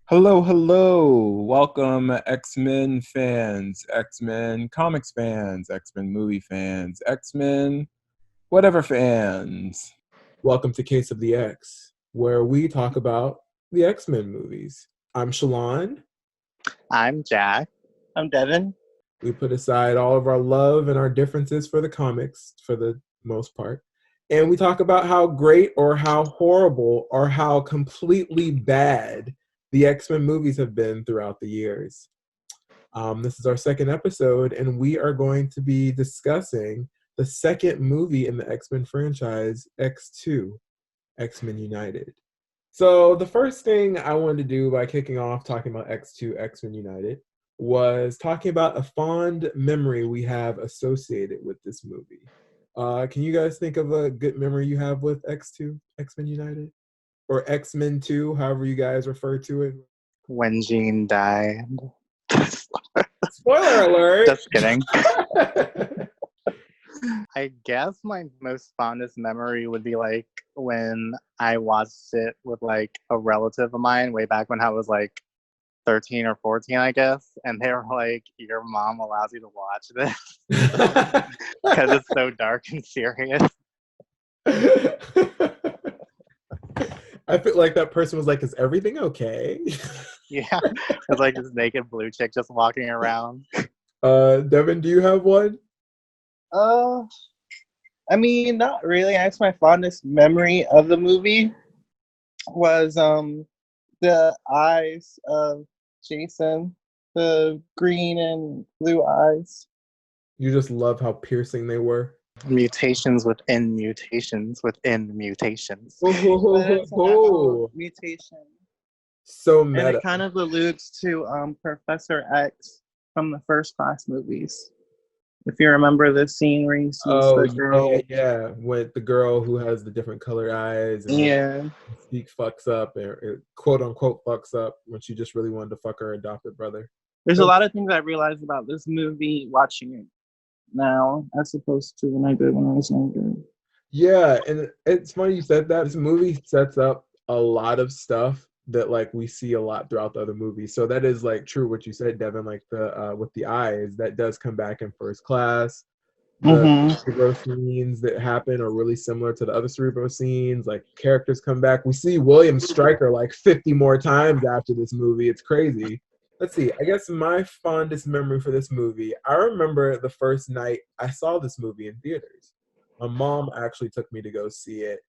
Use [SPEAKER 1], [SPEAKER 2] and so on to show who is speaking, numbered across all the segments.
[SPEAKER 1] Hello, hello. Welcome, X-Men fans, X-Men comics fans, X-Men movie fans, X-Men whatever fans. Welcome to Case of the X, where we talk about the X-Men movies. I'm Shalaan.
[SPEAKER 2] I'm Jack.
[SPEAKER 3] I'm Devin.
[SPEAKER 1] We put aside all of our love and our differences for the comics, for the most part. And we talk about how great or how horrible or how completely bad the X-Men movies have been throughout the years. This is our second episode, and we are going to be discussing the second movie in the X-Men franchise, X2, X-Men United. So the first thing I wanted to do by kicking off talking about X2, X-Men United, was talking about a fond memory we have associated with this movie. Can you guys think of a good memory you have with X2, X-Men United? Or X-Men 2, however you guys refer to it?
[SPEAKER 2] When Jean died.
[SPEAKER 1] Spoiler alert!
[SPEAKER 2] Just kidding. I guess my most fondest memory would be like when I watched it with like a relative of mine way back when I was like 13 or 14, I guess. And they were like, your mom allows you to watch this because it's so dark and serious.
[SPEAKER 1] I feel like that person was like, is everything okay?
[SPEAKER 2] Yeah. It's like this naked blue chick just walking around.
[SPEAKER 1] Devin, do you have one?
[SPEAKER 3] I mean, not really. I guess my fondest memory of the movie was the eyes of Jason, the green and blue eyes.
[SPEAKER 1] You just love how piercing they were.
[SPEAKER 2] Mutations within mutations within mutations.
[SPEAKER 1] Oh,
[SPEAKER 3] Mutation.
[SPEAKER 1] so
[SPEAKER 3] And
[SPEAKER 1] meta.
[SPEAKER 3] it kind of alludes to Professor X from the First Class movies. If you remember the scene where he sees the girl.
[SPEAKER 1] Yeah, with the girl who has the different color eyes. And
[SPEAKER 3] Yeah.
[SPEAKER 1] Speak fucks up, or quote unquote fucks up when she just really wanted to fuck her adopted brother.
[SPEAKER 3] There's a lot of things I realized about this movie watching it now as opposed to when I did when I was younger.
[SPEAKER 1] Yeah, and it's funny you said that. This movie sets up a lot of stuff that like we see a lot throughout the other movies. So that is like true what you said, Devin, like the with the eyes, that does come back in First Class. The Cerebro scenes that happen are really similar to the other Cerebro scenes. Like characters come back. We see William Stryker like 50 more times after this movie. It's crazy. Let's see. I guess my fondest memory for this movie, I remember the first night I saw this movie in theaters. My mom actually took me to go see it.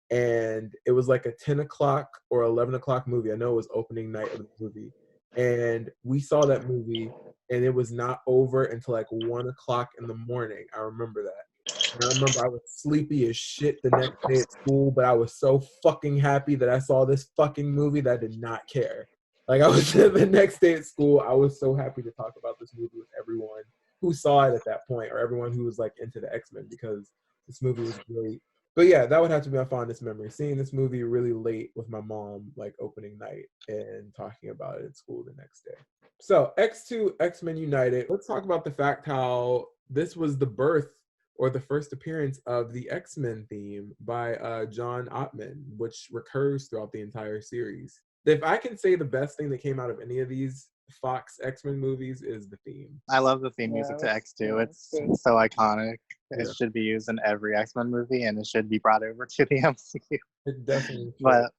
[SPEAKER 1] And it was like a 10 o'clock or 11 o'clock movie. I know it was opening night of the movie. And we saw that movie, and it was not over until like 1 o'clock in the morning. I remember that. And I remember I was sleepy as shit the next day at school, but I was so fucking happy that I saw this fucking movie that I did not care. Like I was the next day at school, I was so happy to talk about this movie with everyone who saw it at that point, or everyone who was like into the X-Men, because this movie was great. But yeah, that would have to be my fondest memory. Seeing this movie really late with my mom, like opening night, and talking about it at school the next day. So X2, X-Men United. Let's talk about the fact how this was the birth or the first appearance of the X-Men theme by John Ottman, which recurs throughout the entire series. If I can say the best thing that came out of any of these Fox X-Men movies is the theme.
[SPEAKER 2] I love the theme music to X2. It's so iconic. It should be used in every X-Men movie, and it should be brought over to the MCU.
[SPEAKER 1] It definitely should.
[SPEAKER 2] But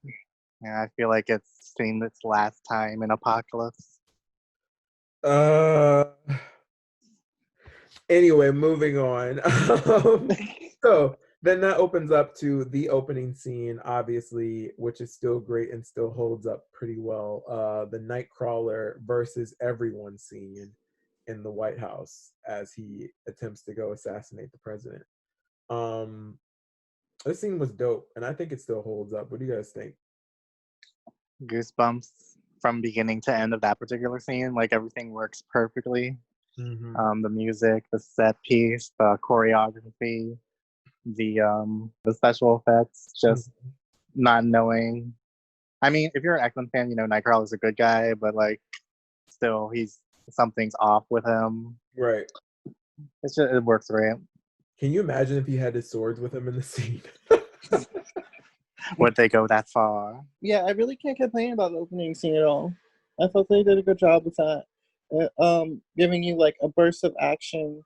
[SPEAKER 2] yeah, I feel like it's seen its last time in Apocalypse.
[SPEAKER 1] Anyway, moving on. So then that opens up to the opening scene, obviously, which is still great and still holds up pretty well. The Nightcrawler versus everyone scene in the White House as he attempts to go assassinate the president. This scene was dope, and I think it still holds up. What do you guys think?
[SPEAKER 2] Goosebumps from beginning to end of that particular scene. Like everything works perfectly. The music, the set piece, the choreography, the special effects, just not knowing. I mean, if you're an X-Men fan, you know Nightcrawler's a good guy, but like still something's off with him.
[SPEAKER 1] Right.
[SPEAKER 2] It works right.
[SPEAKER 1] Can you imagine if he had his swords with him in the scene?
[SPEAKER 2] Would they go that far?
[SPEAKER 3] Yeah, I really can't complain about the opening scene at all. I thought they did a good job with that. Giving you like a burst of action,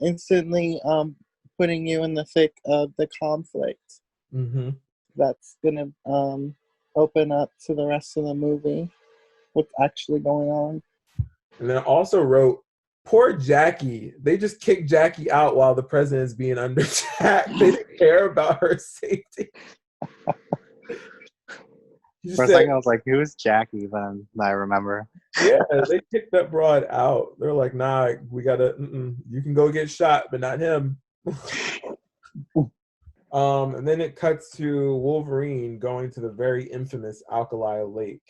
[SPEAKER 3] instantly putting you in the thick of the conflict.
[SPEAKER 1] Mm-hmm.
[SPEAKER 3] That's gonna open up to the rest of the movie. What's actually going on?
[SPEAKER 1] And then I also wrote, poor Jackie. They just kicked Jackie out while the president is being under attack. They didn't care about her safety.
[SPEAKER 2] For a second, I was like, "Who's Jackie?" Then I remember.
[SPEAKER 1] Yeah, they kicked that broad out. They're like, "Nah, we gotta. You can go get shot, but not him." And then it cuts to Wolverine going to the very infamous Alkali Lake,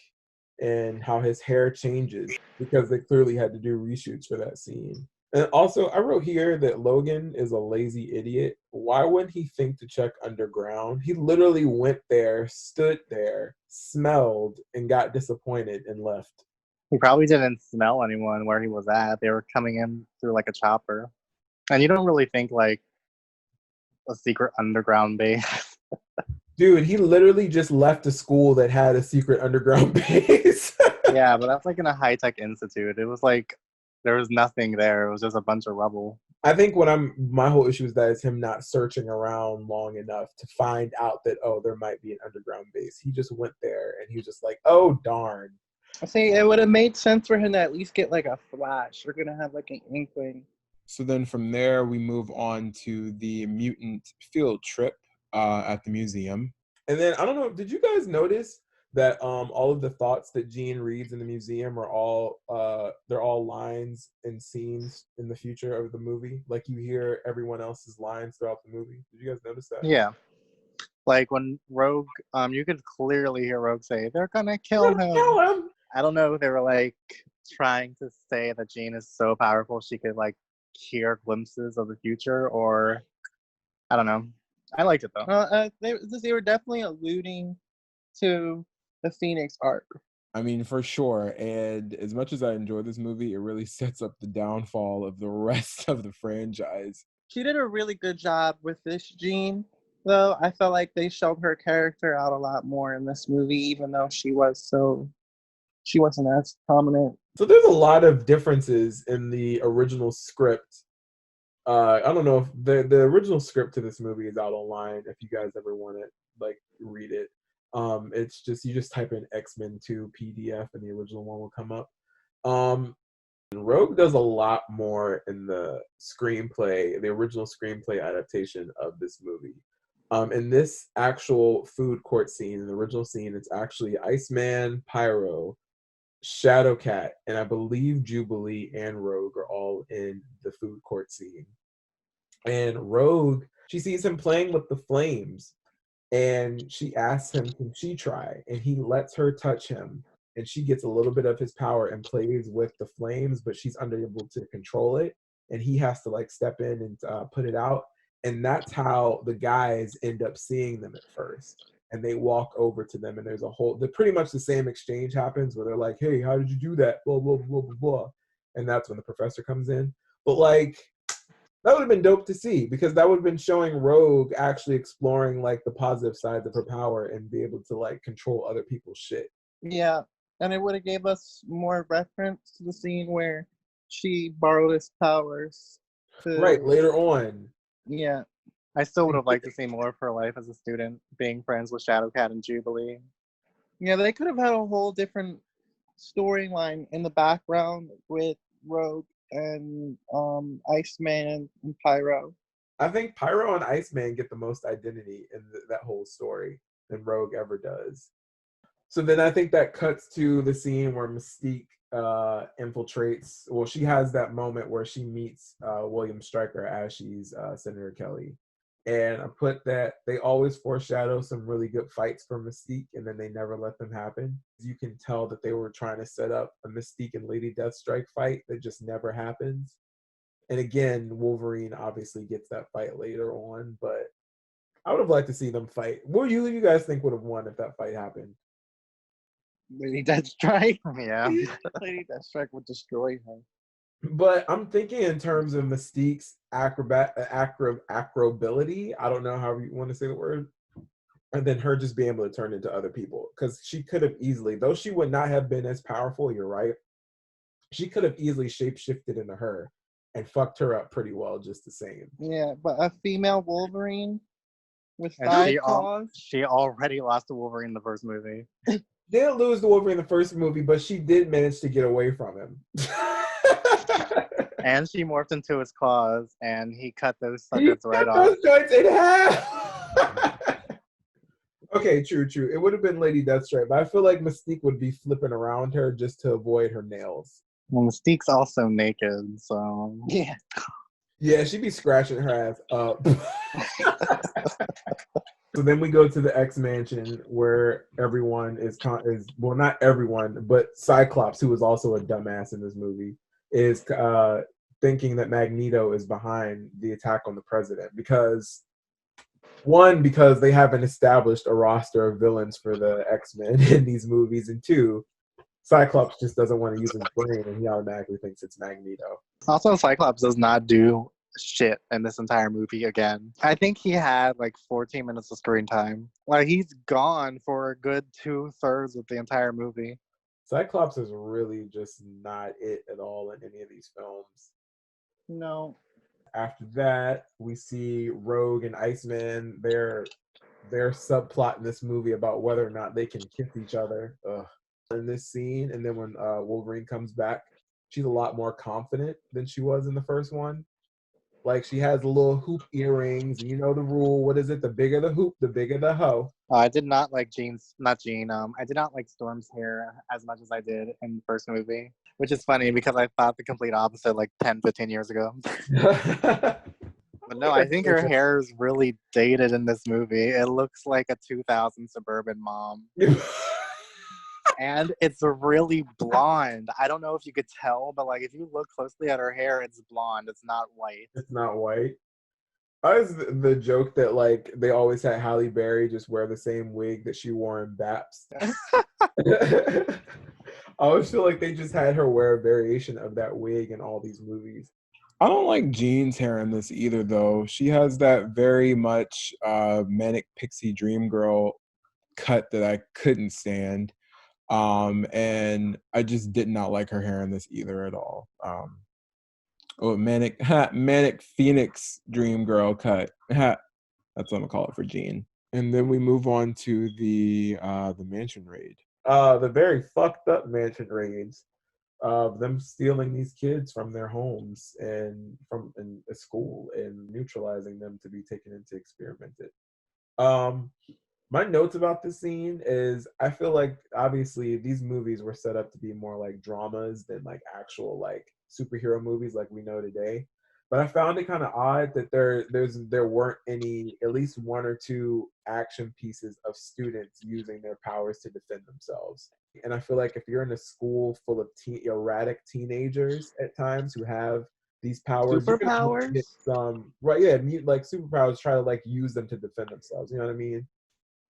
[SPEAKER 1] and how his hair changes because they clearly had to do reshoots for that scene. And also, I wrote here that Logan is a lazy idiot. Why wouldn't he think to check underground? He literally went there, stood there, smelled, and got disappointed and left.
[SPEAKER 2] He probably didn't smell anyone where he was at. They were coming in through like a chopper. And you don't really think like a secret underground base.
[SPEAKER 1] Dude, he literally just left a school that had a secret underground base.
[SPEAKER 2] Yeah, but that's like in a high-tech institute. It was like there was nothing there. It was just a bunch of rubble.
[SPEAKER 1] I think my whole issue is that it's him not searching around long enough to find out that, oh, there might be an underground base. He just went there and he was just like, oh, darn.
[SPEAKER 3] See, it would have made sense for him to at least get like a flash. We're gonna have like an inkling.
[SPEAKER 1] So then from there, we move on to the mutant field trip at the museum. And then, I don't know, did you guys notice that all of the thoughts that Jean reads in the museum are all they're all lines and scenes in the future of the movie? Like you hear everyone else's lines throughout the movie. Did you guys notice that?
[SPEAKER 2] Yeah. Like when Rogue, you could clearly hear Rogue say, "They're gonna kill him."
[SPEAKER 1] Kill him!
[SPEAKER 2] I don't know if they were like trying to say that Jean is so powerful she could like hear glimpses of the future, or I don't know. I liked it though.
[SPEAKER 3] They were definitely alluding to the Phoenix arc.
[SPEAKER 1] I mean, for sure. And as much as I enjoy this movie, it really sets up the downfall of the rest of the franchise.
[SPEAKER 3] She did a really good job with this Jean, though. I felt like they showed her character out a lot more in this movie, even though she wasn't as prominent.
[SPEAKER 1] So there's a lot of differences in the original script. I don't know if the original script to this movie is out online. If you guys ever want to like read it, it's just you just type in X-Men 2 PDF and the original one will come up. Rogue does a lot more in the screenplay, the original screenplay adaptation of this movie. In this actual food court scene, in the original scene, it's actually Iceman, Pyro, Shadowcat, and I believe Jubilee and Rogue are all in the food court scene. And Rogue, she sees him playing with the flames, and she asks him, can she try? And he lets her touch him, and she gets a little bit of his power and plays with the flames, but she's unable to control it, and he has to like step in and put it out. And that's how the guys end up seeing them at first. And they walk over to them, and there's pretty much the same exchange happens where they're like, hey, how did you do that? Blah, blah, blah, blah, blah. And that's when the professor comes in. But like, that would have been dope to see, because that would have been showing Rogue actually exploring like the positive sides of her power and be able to like control other people's shit.
[SPEAKER 3] Yeah, and it would have gave us more reference to the scene where she borrowed his powers.
[SPEAKER 1] Right, later on.
[SPEAKER 3] Yeah.
[SPEAKER 2] I still would have liked to see more of her life as a student, being friends with Shadowcat and Jubilee.
[SPEAKER 3] Yeah, they could have had a whole different storyline in the background with Rogue and Iceman and Pyro.
[SPEAKER 1] I think Pyro and Iceman get the most identity in that whole story than Rogue ever does. So then I think that cuts to the scene where Mystique infiltrates. Well, she has that moment where she meets William Stryker as she's Senator Kelly. And I put that they always foreshadow some really good fights for Mystique, and then they never let them happen. You can tell that they were trying to set up a Mystique and Lady Deathstrike fight that just never happens. And again, Wolverine obviously gets that fight later on, but I would have liked to see them fight. What do you guys think would have won if that fight happened?
[SPEAKER 3] Lady Deathstrike?
[SPEAKER 2] Yeah.
[SPEAKER 3] Lady Deathstrike would destroy her.
[SPEAKER 1] But I'm thinking in terms of Mystique's acrobility. I don't know how you want to say the word. and then her just being able to turn into other people, because she could have easily, though she would not have been as powerful, you're right, she could have easily shapeshifted into her and fucked her up pretty well just the same.
[SPEAKER 3] Yeah, but a female Wolverine with
[SPEAKER 2] And
[SPEAKER 3] 5 claws.
[SPEAKER 2] she already lost to Wolverine in the first movie.
[SPEAKER 1] Didn't lose to Wolverine in the first movie, but she did manage to get away from him.
[SPEAKER 2] And she morphed into his claws, and he cut those suckers right off.
[SPEAKER 1] Those joints in half. Okay, true. It would have been Lady Deathstrike, but I feel like Mystique would be flipping around her just to avoid her nails.
[SPEAKER 2] Well, Mystique's also naked, so
[SPEAKER 3] Yeah.
[SPEAKER 1] Yeah, she'd be scratching her ass up. So then we go to the X Mansion, where everyone is well, not everyone, but Cyclops, who is also a dumbass in this movie, is thinking that Magneto is behind the attack on the president because they haven't established a roster of villains for the X-Men in these movies, and 2, Cyclops just doesn't want to use his brain, and he automatically thinks it's Magneto.
[SPEAKER 2] Also, Cyclops does not do shit in this entire movie again. I think he had like 14 minutes of screen time. Like, he's gone for a good 2/3 of the entire movie.
[SPEAKER 1] Cyclops is really just not it at all in any of these films.
[SPEAKER 3] No.
[SPEAKER 1] After that, we see Rogue and Iceman. Their subplot in this movie about whether or not they can kiss each other. Ugh. In this scene, and then when Wolverine comes back, she's a lot more confident than she was in the first one. Like, she has the little hoop earrings, and you know the rule. What is it? The bigger the hoop, the bigger the hoe.
[SPEAKER 2] I did not like I did not like Storm's hair as much as I did in the first movie, which is funny because I thought the complete opposite like 10, 15 years ago. But no, I think her hair is really dated in this movie. It looks like a 2000 suburban mom. And it's really blonde. I don't know if you could tell, but like if you look closely at her hair, it's blonde. It's not white.
[SPEAKER 1] It's not white. I was the joke that like they always had Halle Berry just wear the same wig that she wore in Baps. I always feel like they just had her wear a variation of that wig in all these movies. I don't like Jean's hair in this either, though. She has that very much manic pixie dream girl cut that I couldn't stand. And I just did not like her hair in this either at all. Manic Phoenix dream girl cut. That's what I'm gonna call it for Jean. And then we move on to the mansion raid. The very fucked up mansion raids of them stealing these kids from their homes and from a school and neutralizing them to be taken into experimented. My notes about this scene is I feel like obviously these movies were set up to be more like dramas than like actual like superhero movies like we know today. But I found it kind of odd that there weren't any, at least 1 or 2 action pieces of students using their powers to defend themselves. And I feel like if you're in a school full of erratic teenagers at times who have these powers,
[SPEAKER 3] Superpowers?
[SPEAKER 1] get some right, yeah, like superpowers, try to like use them to defend themselves. You know what I mean?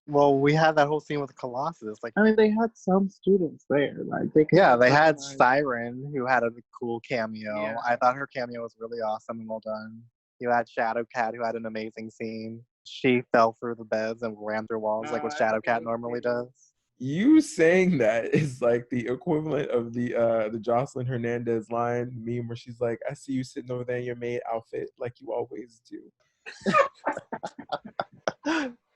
[SPEAKER 2] Well, we had that whole scene with Colossus. Like,
[SPEAKER 3] I mean, they had some students there. Like, they
[SPEAKER 2] had Siren, who had a cool cameo.
[SPEAKER 3] Yeah.
[SPEAKER 2] I thought her cameo was really awesome and well done. You had Shadowcat, who had an amazing scene. She fell through the beds and ran through walls like what Shadowcat normally does.
[SPEAKER 1] You saying that is like the equivalent of the Jocelyn Hernandez line meme where she's like, "I see you sitting over there in your maid outfit like you always do."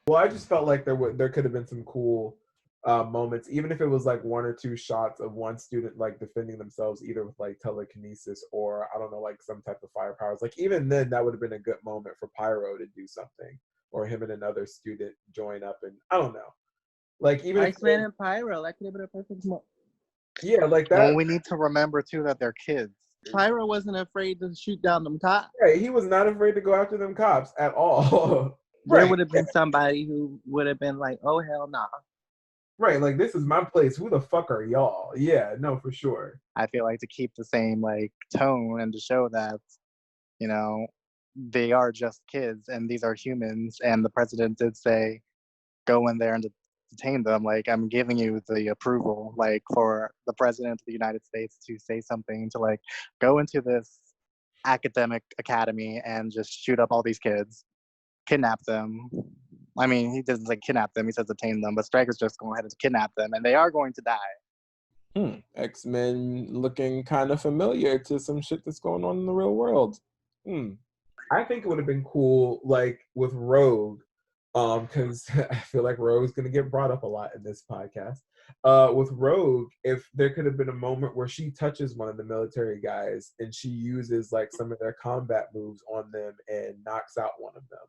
[SPEAKER 1] Well, I just felt like there could have been some cool moments, even if it was like 1 or 2 shots of one student like defending themselves either with like telekinesis or I don't know, like some type of fire powers. Like even then, that would have been a good moment for Pyro to do something, or him and another student join up, and I don't know. Like even
[SPEAKER 3] Iceman and Pyro, that could have been a perfect moment.
[SPEAKER 1] Yeah, like that.
[SPEAKER 2] Well, we need to remember too that they're kids.
[SPEAKER 3] Pyro wasn't afraid to shoot down them cops.
[SPEAKER 1] Right, he was not afraid to go after them cops at all.
[SPEAKER 3] There would have been somebody who would have been like, "Oh hell nah."
[SPEAKER 1] Right, like this is my place. Who the fuck are y'all? Yeah, no, for sure.
[SPEAKER 2] I feel like to keep the same like tone and to show that, you know, they are just kids and these are humans. And the president did say, go in there and detain them. Like, I'm giving you the approval, like for the president of the United States to say something, to like go into this academic academy and just shoot up all these kids, kidnap them, I mean, he doesn't like kidnap them, he says detain them, but Stryker's just going ahead and kidnap them, and they are going to die.
[SPEAKER 1] X-Men looking kind of familiar to some shit that's going on in the real world. I think it would have been cool, like, with Rogue, because I feel like Rogue's going to get brought up a lot in this podcast. With Rogue, if there could have been a moment where she touches one of the military guys and she uses, like, some of their combat moves on them and knocks out one of them.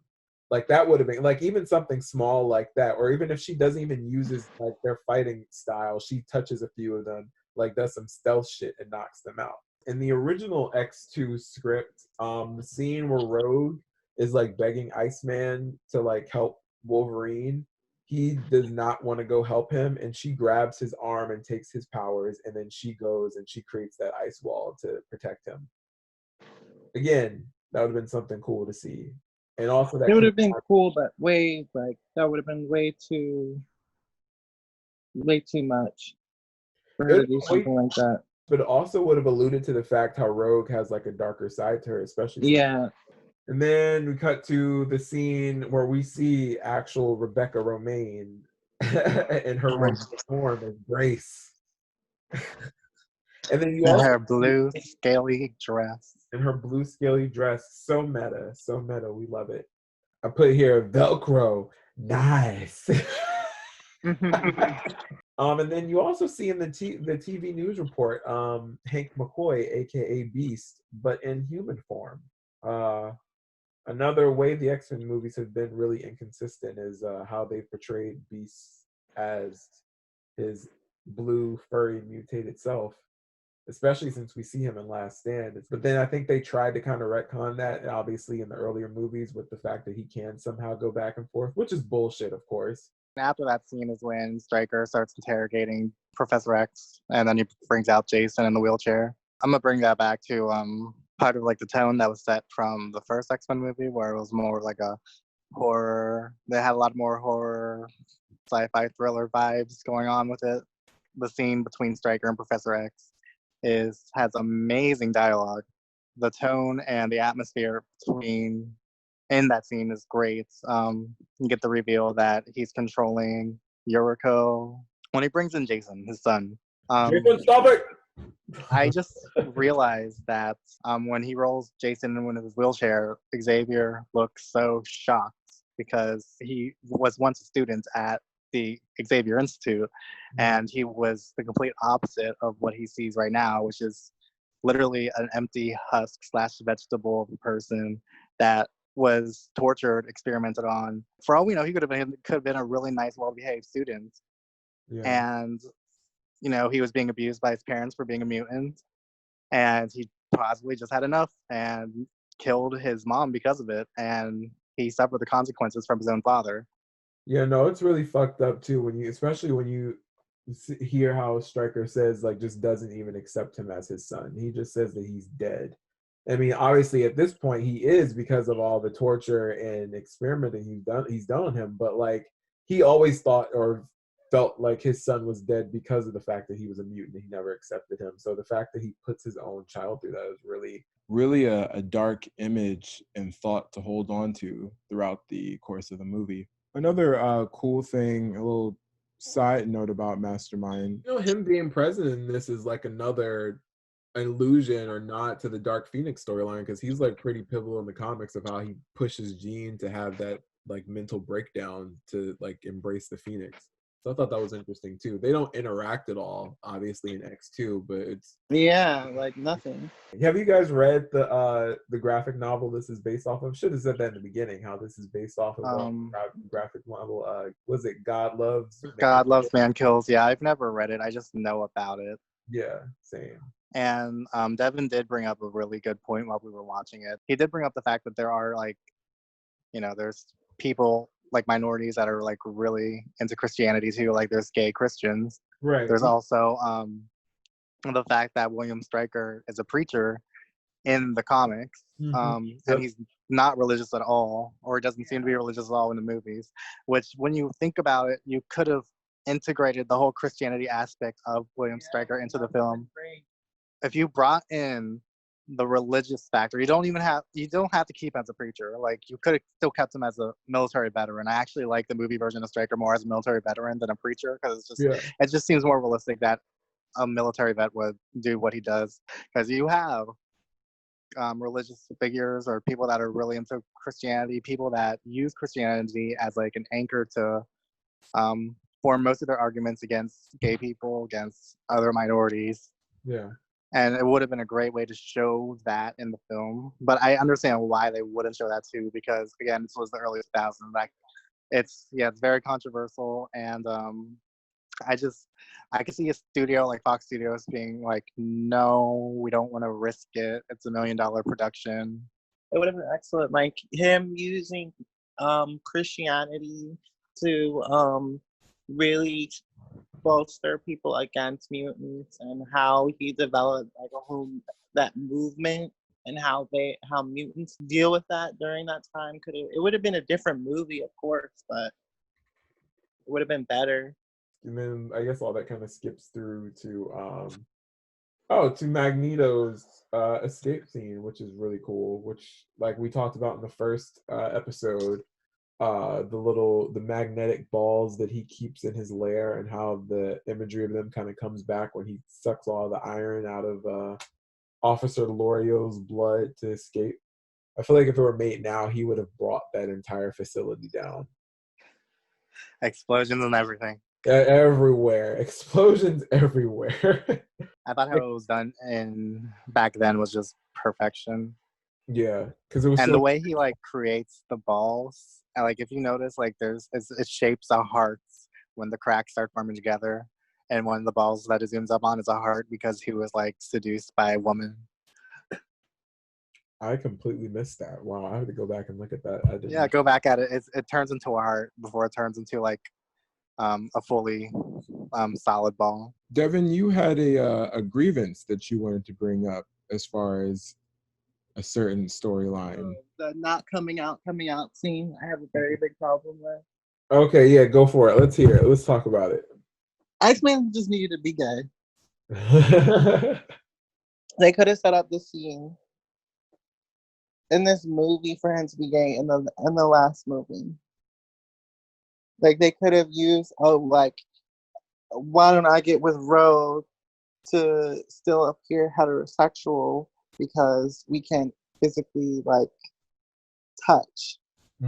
[SPEAKER 1] Like, that would have been, like, even something small like that, or even if she doesn't even uses, like, their fighting style, she touches a few of them, like, does some stealth shit and knocks them out. In the original X2 script, the scene where Rogue is, like, begging Iceman to, like, help Wolverine, he does not want to go help him, and she grabs his arm and takes his powers, and then she goes and she creates that ice wall to protect him. Again, that would have been something cool to see. And also that
[SPEAKER 3] it would have been cool, but that would have been way too much for her to do something like that.
[SPEAKER 1] But it also would have alluded to the fact how Rogue has, like, a darker side to her, especially.
[SPEAKER 3] Yeah.
[SPEAKER 1] And then we cut to the scene where we see actual Rebecca Romaine in her regular form as Grace. And then you also
[SPEAKER 2] her blue scaly dress.
[SPEAKER 1] In her blue scaly dress, so meta, we love it. I put here Velcro, nice. And then you also see in the TV news report Hank McCoy, aka Beast, but in human form. Another way the X-Men movies have been really inconsistent is how they've portrayed Beast as his blue, furry, mutated self, especially since we see him in Last Stand. But then I think they tried to kind of retcon that, obviously, in the earlier movies with the fact that he can somehow go back and forth, which is bullshit, of course.
[SPEAKER 2] After that scene is when Stryker starts interrogating Professor X, and then he brings out Jason in the wheelchair. I'm gonna bring that back to part of like the tone that was set from the first X-Men movie, where it was more like a horror. They had a lot more horror, sci-fi thriller vibes going on with it. The scene between Stryker and Professor X has amazing dialogue. The tone and the atmosphere in that scene is great. You get the reveal that he's controlling Yuriko when he brings in Jason, his son.
[SPEAKER 1] Jason, stop it!
[SPEAKER 2] I just realized that when he rolls Jason in his wheelchair, Xavier looks so shocked because he was once a student at the Xavier Institute, and he was the complete opposite of what he sees right now, which is literally an empty husk / vegetable of a person that was tortured, experimented on. For all we know, he could have been a really nice, well-behaved student. Yeah. And, you know, he was being abused by his parents for being a mutant, and he possibly just had enough and killed his mom because of it, and he suffered the consequences from his own father.
[SPEAKER 1] Yeah, no, it's really fucked up too, especially when you hear how Stryker says, like, just doesn't even accept him as his son. He just says that he's dead. I mean, obviously at this point he is, because of all the torture and experimenting he's done on him, but like he always thought or felt like his son was dead because of the fact that he was a mutant and he never accepted him. So the fact that he puts his own child through that is really a dark image and thought to hold on to throughout the course of the movie. Another cool thing, a little side note about Mastermind, him being present in this is like another allusion or nod to the Dark Phoenix storyline, because he's like pretty pivotal in the comics of how he pushes Jean to have that like mental breakdown to like embrace the Phoenix. So I thought that was interesting too. They don't interact at all, obviously, in X2, but it's
[SPEAKER 3] like nothing.
[SPEAKER 1] Have you guys read the graphic novel this is based off of? Should have said that in the beginning, how this is based off of graphic novel. Was it God Loves
[SPEAKER 2] Man Kills? Yeah, I've never read it. I just know about it.
[SPEAKER 1] Yeah, same.
[SPEAKER 2] And Devin did bring up a really good point while we were watching it. He did bring up the fact that there are like, you know, there's people like minorities that are like really into Christianity too. Like there's gay Christians.
[SPEAKER 1] Right.
[SPEAKER 2] There's also the fact that William Stryker is a preacher in the comics, and he's not religious at all, or doesn't seem to be religious at all in the movies. Which, when you think about it, you could have integrated the whole Christianity aspect of William Stryker into the film. If you brought in the religious factor. You don't have to keep him as a preacher. Like, you could have still kept him as a military veteran. I actually like the movie version of Stryker more as a military veteran than a preacher, because it just seems more realistic that a military vet would do what he does, because you have religious figures or people that are really into Christianity, people that use Christianity as like an anchor to form most of their arguments against gay people, against other minorities.
[SPEAKER 1] Yeah.
[SPEAKER 2] And it would have been a great way to show that in the film. But I understand why they wouldn't show that too, because again, this was the early 2000s. Like, it's very controversial, and I could see a studio like Fox Studios being like, no, we don't want to risk it. It's $1 million production.
[SPEAKER 3] It would have been excellent, like him using Christianity to really bolster people against mutants, and how he developed like a whole that movement, and how mutants deal with that during that time. It would have been a different movie, of course, but it would have been better.
[SPEAKER 1] And then I guess all that kind of skips through to Magneto's escape scene, which is really cool, which, like we talked about in the first episode, the magnetic balls that he keeps in his lair, and how the imagery of them kind of comes back when he sucks all the iron out of Officer Lorio's blood to escape. I feel like if it were made now, he would have brought that entire facility down.
[SPEAKER 2] Explosions and everything.
[SPEAKER 1] Everywhere. Explosions everywhere.
[SPEAKER 2] I thought how it was done back then was just perfection.
[SPEAKER 1] Yeah, because it was.
[SPEAKER 2] And the way he like creates the balls, and like if you notice, like it shapes a heart when the cracks start forming together, and one of the balls that it zooms up on is a heart because he was like seduced by a woman.
[SPEAKER 1] I completely missed that. Wow, I have to go back and look at that.
[SPEAKER 2] Yeah, go back at it. It turns into a heart before it turns into like a fully solid ball.
[SPEAKER 1] Devin, you had a grievance that you wanted to bring up as far as a certain storyline.
[SPEAKER 3] The not coming out scene, I have a very big problem with.
[SPEAKER 1] Okay, yeah, go for it. Let's hear it. Let's talk about it.
[SPEAKER 3] Iceman just needed to be gay. They could have set up the scene in this movie for him to be gay in the last movie. Like, they could have used, why don't I get with Rogue to still appear heterosexual, because we can't physically like touch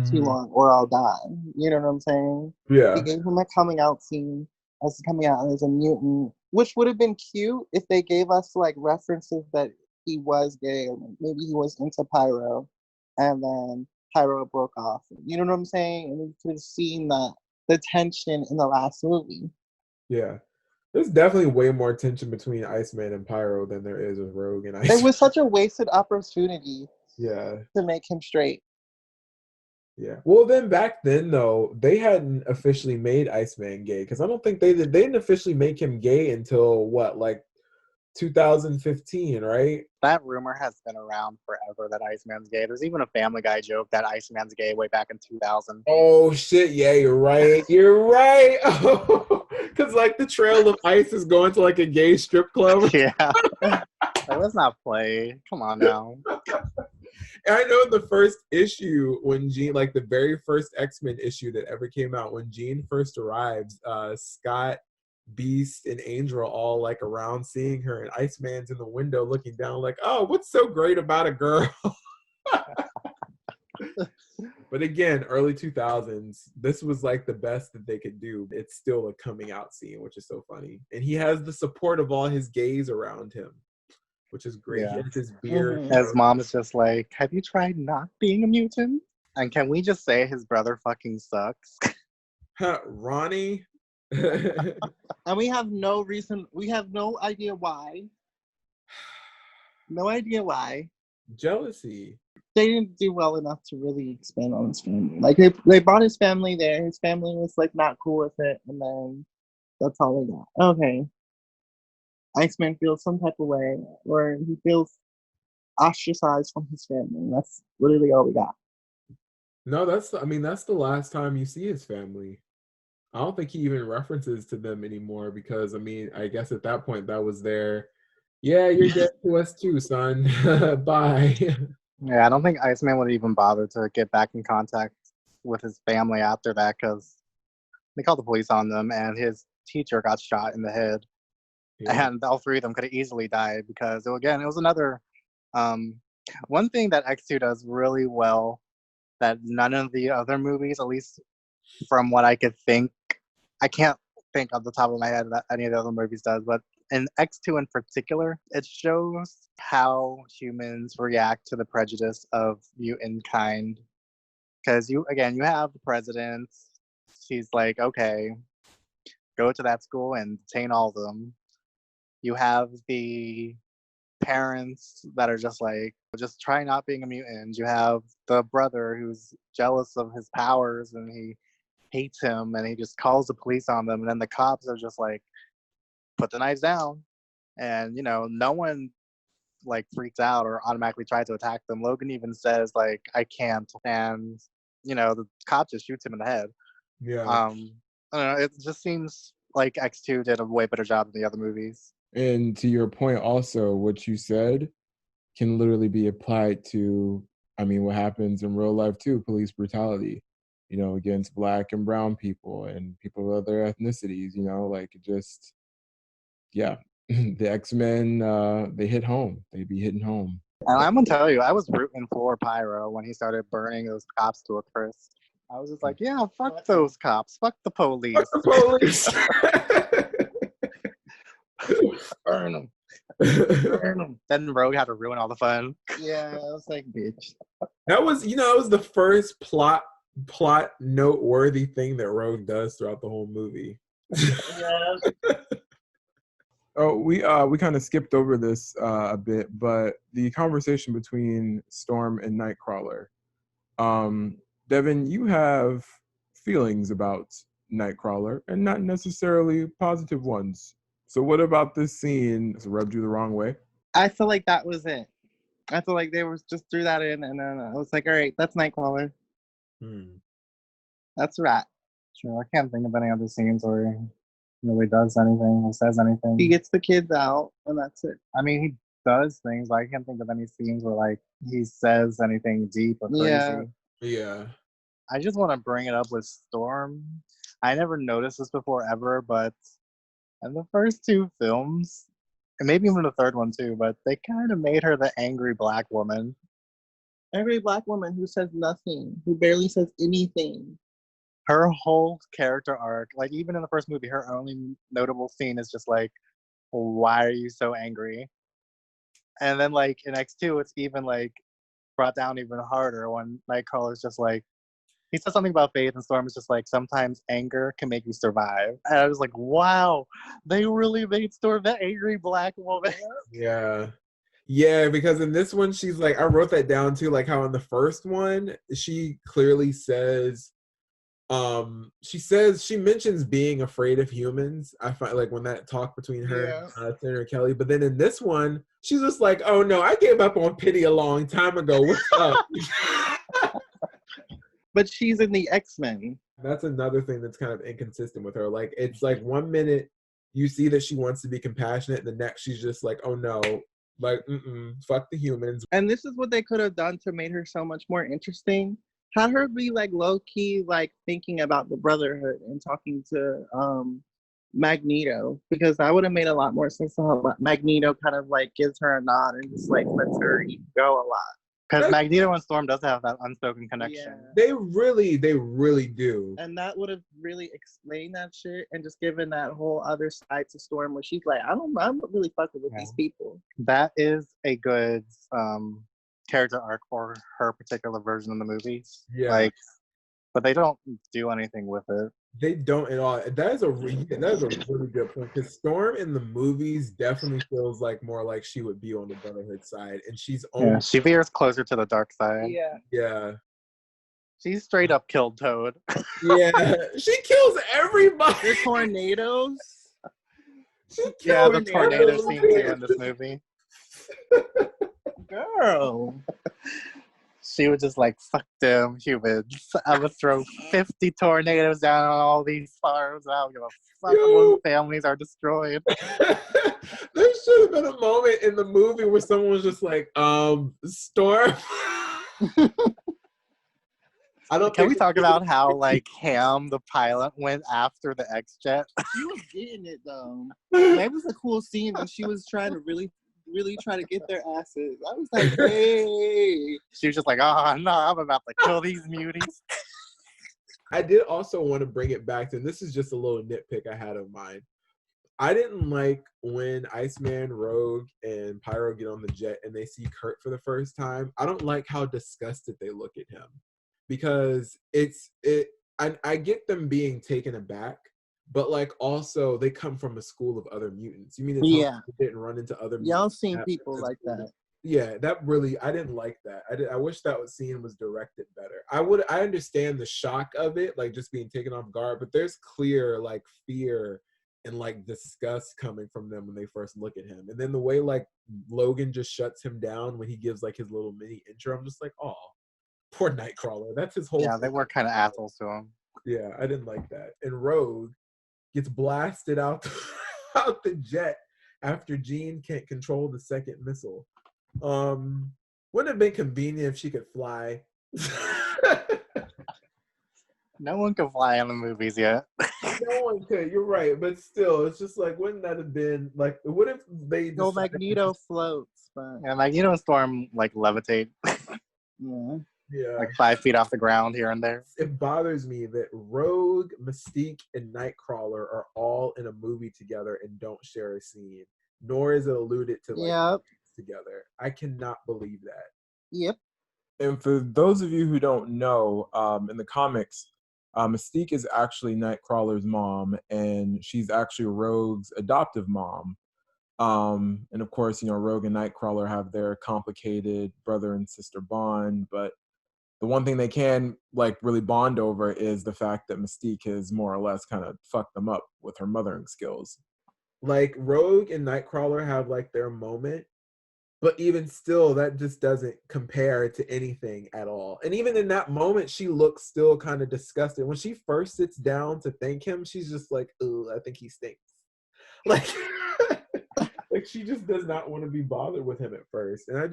[SPEAKER 3] too long or I'll die. You know what I'm saying?
[SPEAKER 1] Yeah.
[SPEAKER 3] He gave him a coming out scene as coming out as a mutant, which would have been cute if they gave us like references that he was gay, or maybe he was into Pyro, and then Pyro broke off. You know what I'm saying? And we could have seen the tension in the last movie.
[SPEAKER 1] Yeah. There's definitely way more tension between Iceman and Pyro than there is with Rogue and Iceman.
[SPEAKER 3] It was such a wasted opportunity.
[SPEAKER 1] Yeah.
[SPEAKER 3] To make him straight.
[SPEAKER 1] Yeah. Well, then back then though, they hadn't officially made Iceman gay, because I don't think they didn't officially make him gay until what, like 2015, right?
[SPEAKER 2] That rumor has been around forever that Iceman's gay. There's even a Family Guy joke that Iceman's gay way back in 2000.
[SPEAKER 1] Oh shit! Yeah, you're right. You're right. Because like the Trail of Ice is going to like a gay strip club.
[SPEAKER 2] Yeah. Like, let's not play. Come on now.
[SPEAKER 1] And I know the first issue when Jean, like the very first X-Men issue that ever came out, when Jean first arrives, Scott, Beast, and Angel are all like around seeing her, and Iceman's in the window looking down like, oh, what's so great about a girl? But again, early 2000s, this was like the best that they could do. It's still a coming out scene, which is so funny. And he has the support of all his gays around him, which is great.
[SPEAKER 2] Yeah.
[SPEAKER 1] He has his beard.
[SPEAKER 2] His mom is just like, have you tried not being a mutant? And can we just say his brother fucking sucks?
[SPEAKER 1] Ronnie?
[SPEAKER 3] And we have no idea why. No idea why.
[SPEAKER 1] Jealousy.
[SPEAKER 3] They didn't do well enough to really expand on his family. Like, they brought his family there. His family was like not cool with it, and then that's all they got. Okay. Iceman feels some type of way, or he feels ostracized from his family. That's literally all we got.
[SPEAKER 1] No, that's the last time you see his family. I don't think he even references to them anymore, because I guess at that point that was their Yeah, you're dead to us too, son. Bye.
[SPEAKER 2] Yeah, I don't think Iceman would even bother to get back in contact with his family after that because they called the police on them and his teacher got shot in the head.
[SPEAKER 1] Yeah.
[SPEAKER 2] And all three of them could have easily died because, again, it was another one thing that X2 does really well that none of the other movies, at least from what I could think, I can't think off the top of my head that any of the other movies does, but in X2 in particular, it shows how humans react to the prejudice of mutant kind. Because you have the president. She's like, okay, go to that school and detain all of them. You have the parents that are just like, just try not being a mutant. You have the brother who's jealous of his powers and he hates him and he just calls the police on them. And then the cops are just like, put the knives down. And, no one like freaks out or automatically tries to attack them. Logan even says like, I can't. And, the cop just shoots him in the head.
[SPEAKER 1] Yeah.
[SPEAKER 2] I don't know. It just seems like X2 did a way better job than the other movies.
[SPEAKER 1] And to your point also, what you said can literally be applied to, what happens in real life too, police brutality, against Black and brown people and people of other ethnicities, yeah. The X-Men, they hit home. They be hitting home.
[SPEAKER 2] And I'm gonna tell you, I was rooting for Pyro when he started burning those cops to a crisp. I was just like, yeah, fuck those cops. Fuck the police.
[SPEAKER 1] Fuck the police.
[SPEAKER 2] Burn them. Burn them. Then Rogue had to ruin all the fun.
[SPEAKER 3] Yeah, I was like, bitch.
[SPEAKER 1] That was the first plot noteworthy thing that Rogue does throughout the whole movie.
[SPEAKER 3] Yeah.
[SPEAKER 1] Oh, we kind of skipped over this a bit, but the conversation between Storm and Nightcrawler. Devin, you have feelings about Nightcrawler, and not necessarily positive ones. So what about this scene rubbed you the wrong way?
[SPEAKER 3] I feel like that was it. I feel like they were just threw that in, and then I was like, all right, that's Nightcrawler. That's Rat.
[SPEAKER 2] Sure, I can't think of any other scenes where he really does anything or says anything.
[SPEAKER 3] He gets the kids out, and that's it.
[SPEAKER 2] I mean, he does things, but I can't think of any scenes where like he says anything deep or crazy.
[SPEAKER 1] Yeah.
[SPEAKER 2] I just want to bring it up with Storm. I never noticed this before ever, but in the first two films, and maybe even the third one too, but they kind of made her the angry Black woman.
[SPEAKER 3] Angry Black woman who says nothing, who barely says anything.
[SPEAKER 2] Her whole character arc, like even in the first movie, her only notable scene is just like, why are you so angry? And then like in X2, it's even like brought down even harder when Nightcrawler's just like, he said something about faith, and Storm is just like, sometimes anger can make you survive. And I was like, wow, they really made Storm the angry Black woman.
[SPEAKER 1] Yeah. Yeah, because in this one, she's like, I wrote that down too, like how in the first one, she clearly says, she mentions being afraid of humans. I find like when that talk between her and Senator Kelly, but then in this one, she's just like, oh no, I gave up on pity a long time ago. What's up?
[SPEAKER 3] But she's in the X-Men.
[SPEAKER 1] That's another thing that's kind of inconsistent with her. Like, it's like 1 minute you see that she wants to be compassionate, and the next she's just like, oh no, like, fuck the humans.
[SPEAKER 3] And this is what they could have done to make her so much more interesting. Had her be like low-key, like thinking about the Brotherhood and talking to Magneto, because that would have made a lot more sense to how Magneto kind of like gives her a nod and just like lets her go a lot.
[SPEAKER 2] Because Magneto and Storm does have that unspoken connection.
[SPEAKER 3] Yeah.
[SPEAKER 1] They really do.
[SPEAKER 3] And that would have really explained that shit and just given that whole other side to Storm where she's like, I'm really fucking with these people.
[SPEAKER 2] That is a good character arc for her particular version of the movie.
[SPEAKER 1] Yeah.
[SPEAKER 2] Like, but they don't do anything with it.
[SPEAKER 1] They don't at all. That is a really good point, because Storm in the movies definitely feels like more like she would be on the Brotherhood side, and she's only
[SPEAKER 2] she veers closer to the dark side.
[SPEAKER 1] Yeah.
[SPEAKER 2] She straight up killed Toad.
[SPEAKER 1] Yeah, she kills everybody.
[SPEAKER 3] The tornadoes.
[SPEAKER 2] The tornado scene in this movie.
[SPEAKER 3] Girl.
[SPEAKER 2] She was just like, fuck them humans. I'm going to throw 50 tornadoes down on all these farms. I don't give a fuck when families are destroyed.
[SPEAKER 1] There's should have been a moment in the movie where someone was just like, Storm.
[SPEAKER 2] Can we talk about how like Ham, the pilot, went after the X-Jet?
[SPEAKER 3] She was getting it though. That was a cool scene when she was trying to really try to get their asses. I was like, hey.
[SPEAKER 2] She was just like, oh no, I'm about to kill these muties.
[SPEAKER 1] I did also want to bring it back to, and this is just a little nitpick I had of mine. I didn't like when Iceman, Rogue, and Pyro get on the jet and they see Kurt for the first time. I don't like how disgusted they look at him, because I get them being taken aback, but like also they come from a school of other mutants. You mean to tell me they didn't run into other mutants?
[SPEAKER 3] Y'all seen people like that.
[SPEAKER 1] Yeah, that really, I didn't like that. I wish that scene was directed better. I understand the shock of it, like just being taken off guard, but there's clear like fear and like disgust coming from them when they first look at him. And then the way like Logan just shuts him down when he gives like his little mini intro, I'm just like, oh, poor Nightcrawler. That's his whole
[SPEAKER 2] thing. They were kind of assholes to him.
[SPEAKER 1] Yeah, I didn't like that. And Rogue gets blasted out the jet after Jean can't control the second missile. Wouldn't it have been convenient if she could fly?
[SPEAKER 2] No one can fly in the movies yet.
[SPEAKER 1] No one could. You're right, but still, it's just like, wouldn't that have been like? What if they?
[SPEAKER 3] No, Magneto floats, but
[SPEAKER 2] yeah, Magneto and Storm like levitate.
[SPEAKER 1] Yeah,
[SPEAKER 2] like 5 feet off the ground here and there.
[SPEAKER 1] It bothers me that Rogue, Mystique, and Nightcrawler are all in a movie together and don't share a scene, nor is it alluded to like together. I cannot believe that.
[SPEAKER 3] Yep.
[SPEAKER 1] And for those of you who don't know, in the comics, Mystique is actually Nightcrawler's mom, and she's actually Rogue's adoptive mom. And of course, you know, Rogue and Nightcrawler have their complicated brother and sister bond, but the one thing they can like really bond over is the fact that Mystique has more or less kind of fucked them up with her mothering skills. Like Rogue and Nightcrawler have like their moment, but even still, that just doesn't compare to anything at all. And even in that moment, she looks still kind of disgusted. When she first sits down to thank him, she's just like, "Ooh, I think he stinks." Like, like she just does not want to be bothered with him at first. And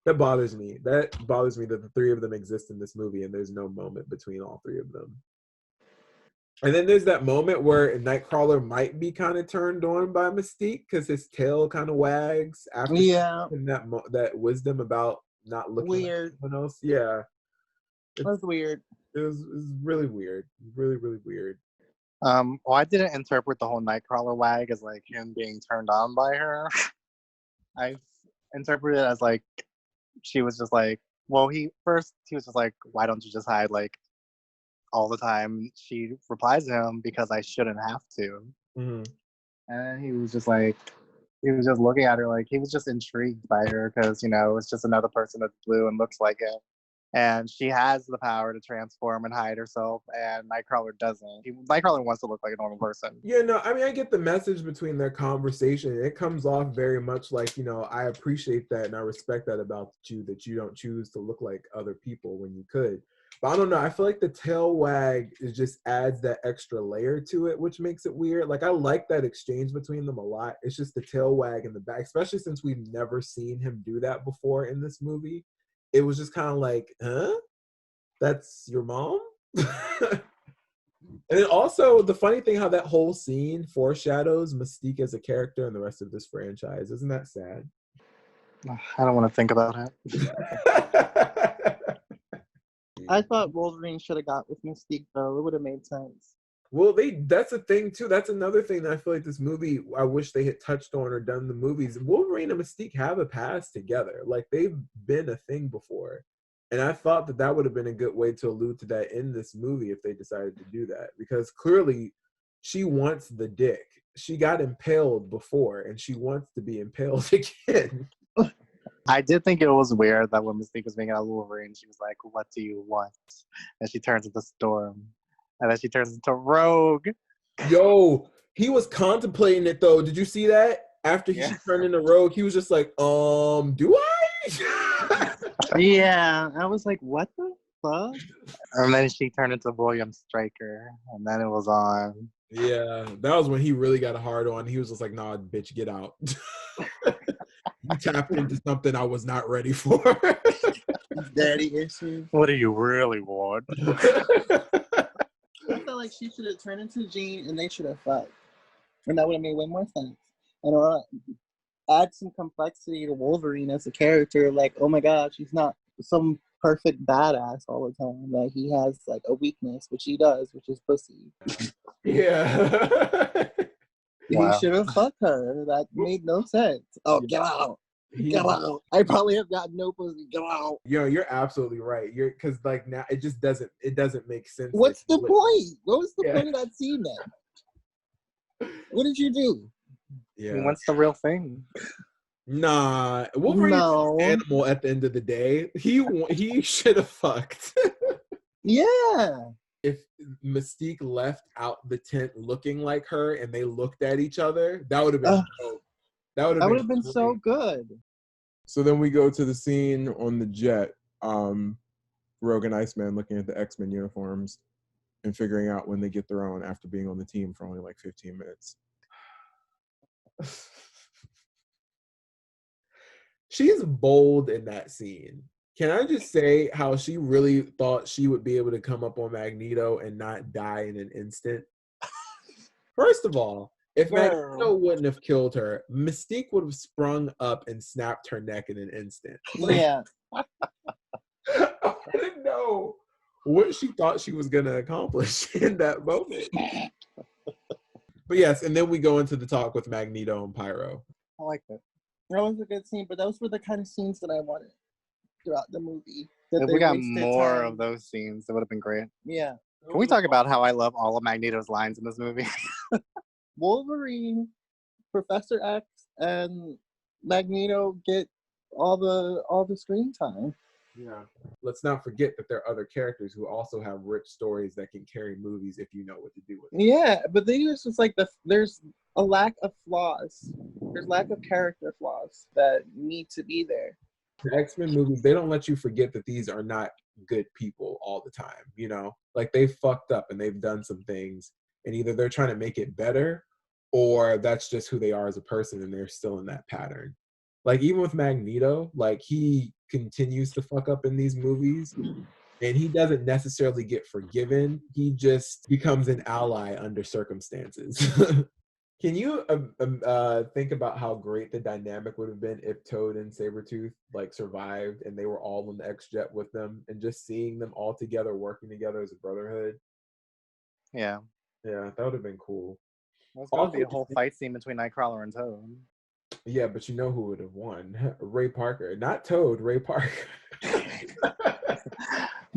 [SPEAKER 1] that bothers me. That bothers me that the three of them exist in this movie and there's no moment between all three of them. And then there's that moment where Nightcrawler might be kind of turned on by Mystique because his tail kind of wags after that wisdom about not looking at someone else. Yeah.
[SPEAKER 3] That's weird.
[SPEAKER 1] It was really weird. Really, really weird.
[SPEAKER 2] Well, I didn't interpret the whole Nightcrawler wag as like him being turned on by her. I interpreted it as like she was just like, well, he was just like, why don't you just hide like all the time? She replies to him, because I shouldn't have to.
[SPEAKER 1] Mm-hmm.
[SPEAKER 2] And he was just like, he was just looking at her like he was just intrigued by her because, you know, it's just another person that's blue and looks like it. And she has the power to transform and hide herself, and Nightcrawler doesn't. Nightcrawler wants to look like a normal person.
[SPEAKER 1] Yeah, no, I mean, I get the message between their conversation. It comes off very much like, you know, I appreciate that and I respect that about you, that you don't choose to look like other people when you could. But I don't know. I feel like the tail wag just adds that extra layer to it, which makes it weird. Like, I like that exchange between them a lot. It's just the tail wag in the back, especially since we've never seen him do that before in this movie. It was just kind of like, huh? That's your mom? And then also, the funny thing how that whole scene foreshadows Mystique as a character in the rest of this franchise. Isn't that sad?
[SPEAKER 2] I don't want to think about it.
[SPEAKER 3] I thought Wolverine should have got with Mystique, though. It would have made sense.
[SPEAKER 1] Well, that's a thing, too. That's another thing that I feel like this movie, I wish they had touched on or done the movies. Wolverine and Mystique have a past together. Like, they've been a thing before. And I thought that would have been a good way to allude to that in this movie if they decided to do that. Because clearly, she wants the dick. She got impaled before, and she wants to be impaled again.
[SPEAKER 2] I did think it was weird that when Mystique was making out with Wolverine, she was like, "What do you want?" And she turns into Storm. And then she turns into Rogue.
[SPEAKER 1] Yo, he was contemplating it, though. Did you see that? After she turned into Rogue, he was just like, do I?
[SPEAKER 3] Yeah, I was like, what the fuck?
[SPEAKER 2] And then she turned into William Stryker, and then it was on.
[SPEAKER 1] Yeah, that was when he really got a hard on. He was just like, nah, bitch, get out. You tapped into something I was not ready for.
[SPEAKER 3] Daddy issues.
[SPEAKER 2] What do you really want?
[SPEAKER 3] I felt like she should have turned into Jean and they should have fucked. And that would have made way more sense. And add some complexity to Wolverine as a character. Like, oh my god, she's not some perfect badass all the time. Like, he has like a weakness, which he does, which is pussy.
[SPEAKER 1] Yeah.
[SPEAKER 3] He should have fucked her. That made no sense. Oh, get out. Get out. I probably have got no pussy. Get out.
[SPEAKER 1] You're absolutely right. Because like now it just doesn't make sense.
[SPEAKER 3] What's the point? What was the point of that scene then? What did you do?
[SPEAKER 1] Yeah.
[SPEAKER 2] What's the real thing?
[SPEAKER 1] Nah, Wolverine's an animal at the end of the day. He should have fucked.
[SPEAKER 3] Yeah.
[SPEAKER 1] If Mystique left out the tent looking like her and they looked at each other, that would have been dope. That would have been
[SPEAKER 3] so good.
[SPEAKER 1] So then we go to the scene on the jet. Rogue and Iceman looking at the X-Men uniforms and figuring out when they get their own after being on the team for only like 15 minutes. She's bold in that scene. Can I just say how she really thought she would be able to come up on Magneto and not die in an instant? First of all, if Magneto wouldn't have killed her, Mystique would have sprung up and snapped her neck in an instant.
[SPEAKER 3] Yeah.
[SPEAKER 1] I didn't know what she thought she was going to accomplish in that moment. But yes, and then we go into the talk with Magneto and Pyro.
[SPEAKER 2] I like that.
[SPEAKER 3] That was a good scene, but those were the kind of scenes that I wanted throughout the movie.
[SPEAKER 2] If we got more of those scenes, it would have been great.
[SPEAKER 3] Yeah.
[SPEAKER 2] Can we talk about how I love all of Magneto's lines in this movie?
[SPEAKER 3] Wolverine, Professor X, and Magneto get all the screen time.
[SPEAKER 1] Yeah. Let's not forget that there are other characters who also have rich stories that can carry movies if you know what to do with them.
[SPEAKER 3] Yeah, but then it's just like there's a lack of flaws. There's lack of character flaws that need to be there.
[SPEAKER 1] The X-Men movies, they don't let you forget that these are not good people all the time, you know? Like, they've fucked up and they've done some things, and either they're trying to make it better or that's just who they are as a person and they're still in that pattern. Like, even with Magneto, like, he continues to fuck up in these movies and he doesn't necessarily get forgiven. He just becomes an ally under circumstances. Can you think about how great the dynamic would have been if Toad and Sabretooth like survived and they were all on the X-Jet with them, and just seeing them all together working together as a brotherhood?
[SPEAKER 2] Yeah.
[SPEAKER 1] Yeah, that would have been cool.
[SPEAKER 2] There's going to be a whole fight scene between Nightcrawler and Toad.
[SPEAKER 1] Yeah, but you know who would have won? Ray Parker. Not Toad, Ray Parker.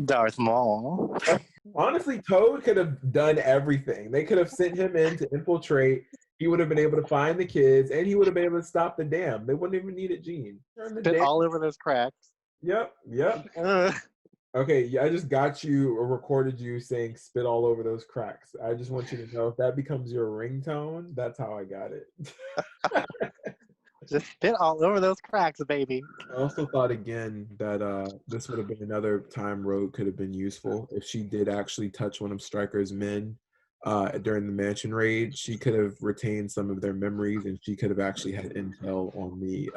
[SPEAKER 2] Darth Maul.
[SPEAKER 1] Honestly, Toad could have done everything. They could have sent him in to infiltrate. He would have been able to find the kids, and he would have been able to stop the dam. They wouldn't even needed Jean.
[SPEAKER 2] Spit all over those cracks.
[SPEAKER 1] Yep. Okay, yeah, I just got you or recorded you saying spit all over those cracks. I just want you to know if that becomes your ringtone, that's how I got it.
[SPEAKER 2] Just spit all over those cracks, baby.
[SPEAKER 1] I also thought again that this would have been another time Rogue could have been useful. If she did actually touch one of Stryker's men during the mansion raid, she could have retained some of their memories and she could have actually had intel on the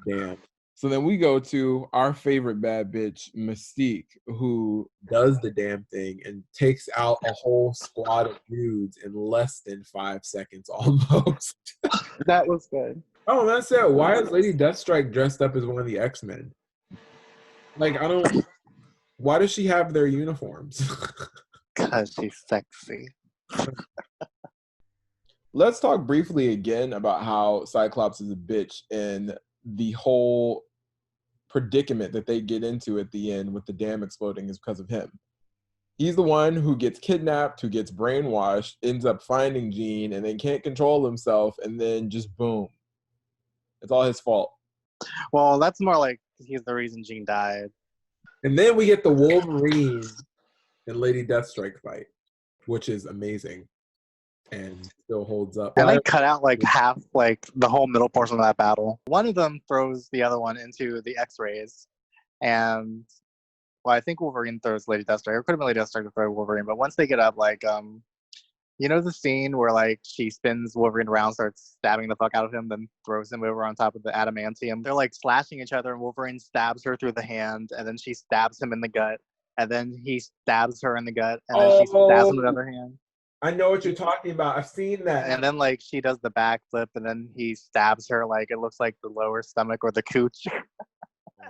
[SPEAKER 1] dam. So then we go to our favorite bad bitch, Mystique, who does the damn thing and takes out a whole squad of dudes in less than 5 seconds almost.
[SPEAKER 3] That was good.
[SPEAKER 1] Oh, that's it. Why is Lady Deathstrike dressed up as one of the X-Men? Like, why does she have their uniforms?
[SPEAKER 2] Because she's sexy.
[SPEAKER 1] Let's talk briefly again about how Cyclops is a bitch and the whole predicament that they get into at the end with the dam exploding is because of him. He's the one who gets kidnapped, who gets brainwashed, ends up finding Jean, and then can't control himself, and then just boom. It's all his fault.
[SPEAKER 2] Well, that's more like he's the reason Jean died.
[SPEAKER 1] And then we get the Wolverine and Lady Deathstrike fight, which is amazing and still holds up.
[SPEAKER 2] And they cut out like half, like the whole middle portion of that battle. One of them throws the other one into the X-rays, and well, I think Wolverine throws Lady Deathstrike. It could have been Lady Deathstrike to throw Wolverine, but once they get up, like You know the scene where like she spins Wolverine around, starts stabbing the fuck out of him, then throws him over on top of the adamantium. They're like slashing each other, and Wolverine stabs her through the hand, and then she stabs him in the gut, and then he stabs her in the gut, and then she stabs him with the other hand.
[SPEAKER 1] I know what you're talking about. I've seen that.
[SPEAKER 2] And then like she does the backflip, and then he stabs her like it looks like the lower stomach or the cooch,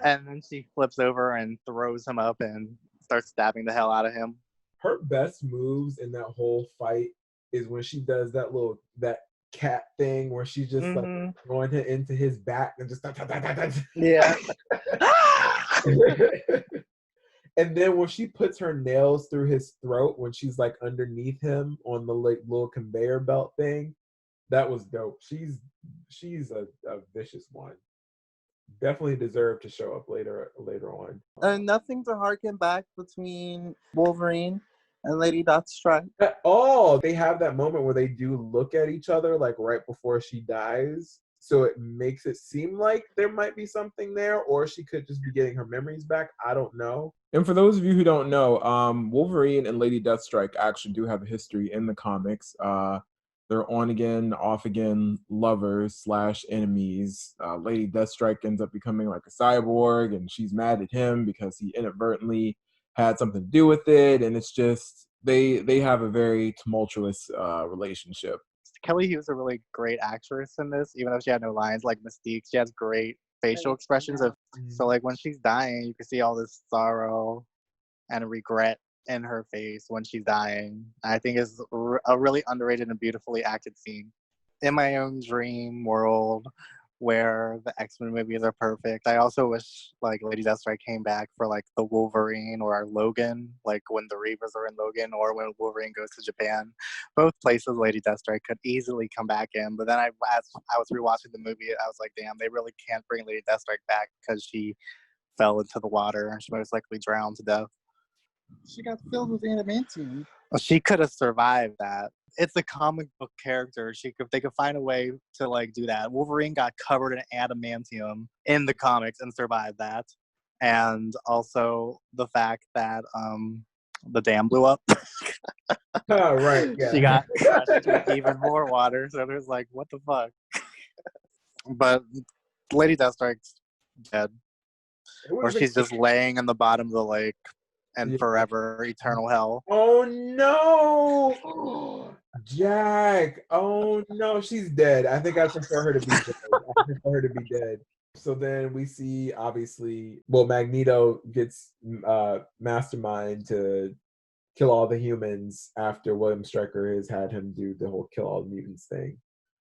[SPEAKER 2] and then she flips over and throws him up and starts stabbing the hell out of him.
[SPEAKER 1] Her best moves in that whole fight is when she does that cat thing where she's just like going into his back and just
[SPEAKER 3] yeah.
[SPEAKER 1] And then when she puts her nails through his throat when she's like underneath him on the like little conveyor belt thing, that was dope. She's a vicious one. Definitely deserved to show up later on.
[SPEAKER 3] And nothing to harken back between Wolverine and Lady Deathstrike.
[SPEAKER 1] Oh, they have that moment where they do look at each other like right before she dies. So it makes it seem like there might be something there, or she could just be getting her memories back. I don't know. And for those of you who don't know, Wolverine and Lady Deathstrike actually do have a history in the comics. They're on again, off again lovers / enemies. Lady Deathstrike ends up becoming like a cyborg, and she's mad at him because he inadvertently had something to do with it. And it's just they have a very tumultuous relationship.
[SPEAKER 2] Kelly Hughes is a really great actress in this, even though she had no lines like Mystique. She has great facial expressions. So like when she's dying, you can see all this sorrow and regret in her face when she's dying. I think it's a really underrated and beautifully acted scene. In my own dream world where the X-Men movies are perfect, I also wish like Lady Deathstrike came back for like the Wolverine or Logan, like when the Reavers are in Logan or when Wolverine goes to Japan. Both places Lady Deathstrike could easily come back in, but then as I was rewatching the movie, I was like, damn, they really can't bring Lady Deathstrike back because she fell into the water and she most likely drowned to death.
[SPEAKER 3] She got filled with adamantium.
[SPEAKER 2] Well, she could have survived that. It's a comic book character. They could find a way to like do that. Wolverine got covered in adamantium in the comics and survived that. And also the fact that the dam blew up.
[SPEAKER 1] Oh, right. Yeah.
[SPEAKER 2] She got crushed with even more water. So there's like, what the fuck? But Lady Deathstrike's dead. Or she's just laying in the bottom of the lake and forever eternal hell.
[SPEAKER 1] Oh no, Jack! Oh no, she's dead. I think I prefer her to be dead. I prefer her to be dead. So then we see, obviously, Magneto gets Mastermind to kill all the humans after William Stryker has had him do the whole kill all the mutants thing.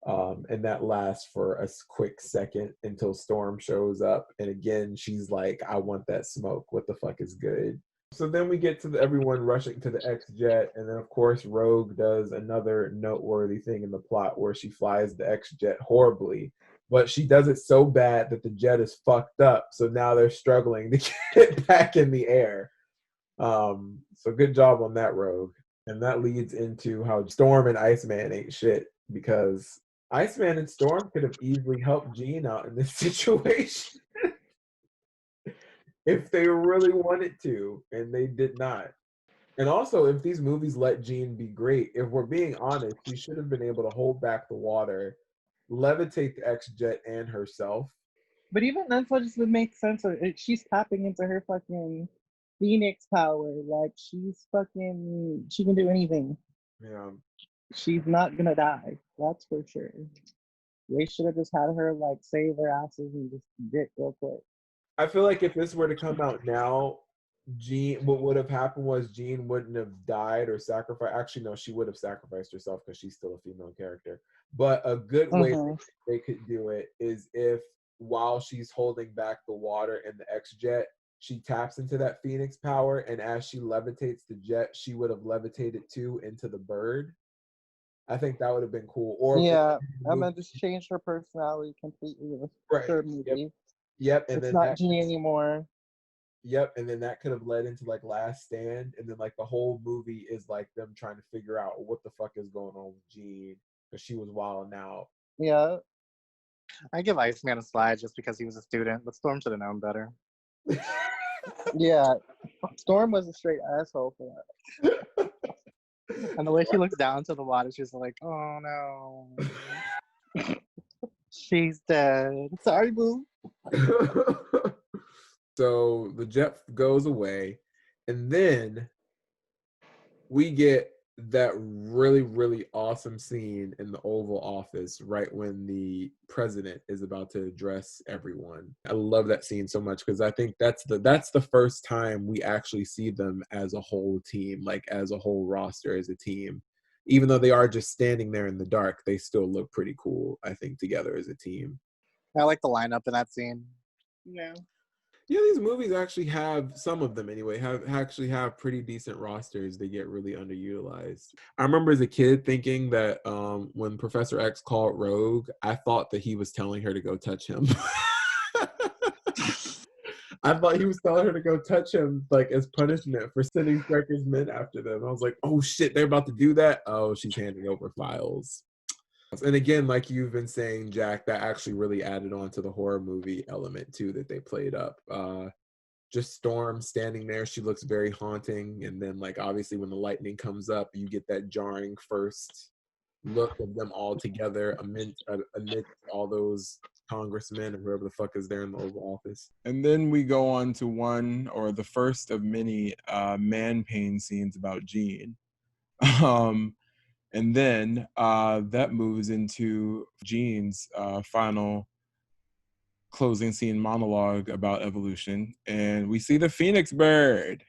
[SPEAKER 1] And that lasts for a quick second until Storm shows up. And again, she's like, I want that smoke. What the fuck is good? So then we get to everyone rushing to the X-Jet. And then, of course, Rogue does another noteworthy thing in the plot where she flies the X-Jet horribly. But she does it so bad that the jet is fucked up. So now they're struggling to get back in the air. So good job on that, Rogue. And that leads into how Storm and Iceman ain't shit, because Iceman and Storm could have easily helped Jean out in this situation if they really wanted to, and they did not. And also, if these movies let Jean be great, if we're being honest, she should have been able to hold back the water, levitate the X-Jet and herself.
[SPEAKER 3] But even that's what just would make sense. She's tapping into her fucking Phoenix power. Like, she can do anything.
[SPEAKER 1] Yeah.
[SPEAKER 3] She's not gonna die. That's for sure. They should have just had her like save their asses and just dip real quick.
[SPEAKER 1] I feel like if this were to come out now, Jean, what would have happened was Jean wouldn't have died or sacrificed. Actually, no, she would have sacrificed herself because she's still a female character. But a good way they could do it is if while she's holding back the water in the X-Jet, she taps into that Phoenix power, and as she levitates the jet, she would have levitated too into the bird. I think that would have been cool. Or
[SPEAKER 3] I meant just change her personality completely in the third movie.
[SPEAKER 1] Yep. And
[SPEAKER 3] it's
[SPEAKER 1] then
[SPEAKER 3] not Jean anymore.
[SPEAKER 1] Yep. And then that could have led into like Last Stand, and then like the whole movie is like them trying to figure out what the fuck is going on with Jean because she was wilding out.
[SPEAKER 3] Yeah.
[SPEAKER 2] I give Iceman a slide just because he was a student, but Storm should have known better.
[SPEAKER 3] Yeah, Storm was a straight asshole for that.
[SPEAKER 2] And the way she looks down to the water, she's like, oh no. She's dead. Sorry, boo.
[SPEAKER 1] So the jet goes away, and then we get that really, really awesome scene in the Oval Office right when the president is about to address everyone. I love that scene so much because I think that's the first time we actually see them as a whole team, like as a whole roster, as a team. Even though they are just standing there in the dark, they still look pretty cool, I think, together as a team.
[SPEAKER 2] I like the lineup in that scene.
[SPEAKER 3] Yeah.
[SPEAKER 1] Yeah, these movies actually have, some of them anyway, have pretty decent rosters. They get really underutilized. I remember as a kid thinking that when Professor X called Rogue, I thought that he was telling her to go touch him. I thought he was telling her to go touch him, like, as punishment for sending Stryker's men after them. I was like, oh shit, they're about to do that? Oh, she's handing over files. And again, like you've been saying, Jack, that actually really added on to the horror movie element too that they played up. Just Storm standing there, she looks very haunting, and then like obviously when the lightning comes up, you get that jarring first look of them all together amidst all those congressmen or whoever the fuck is there in the Oval Office. And then we go on to one, or the first of many man pain scenes about Jean. And then that moves into Jean's final closing scene monologue about evolution. And we see the Phoenix bird.